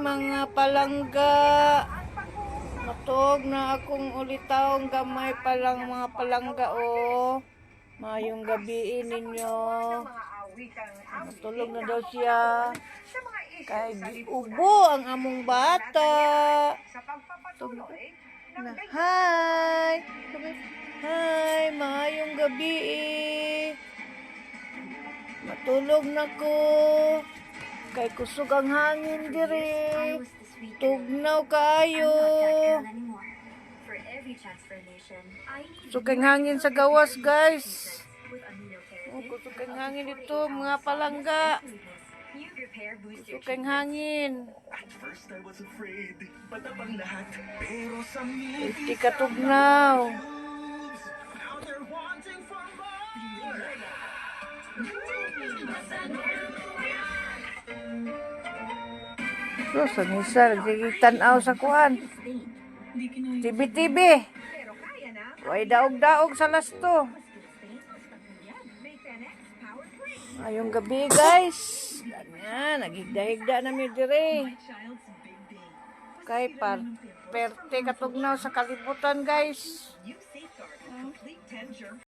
mga palangga. Matog na akong ulitaong gamay palang mga palangga o. Mayong gabi ninyo. Matulog na daw siya. Kay ubo ang among bata. Na, hi! Hi! Mayong gabi Matulog na ko. Kay kusog ang hangin dire. Tugnaw kayo. Kusog ang hangin sa gawas, guys. Kusog ang hangin dito, mga palangga. Kusog ang hangin. Iti ka tugnaw. So, sa misa, nagtanaw sa kuhan. Tibi-tibi. Way daog-daog sa lasto. Ayong gabi, guys. Ganyan, naghigda-higda na mi dire. Kay perte katugnaw sa kalibutan, guys.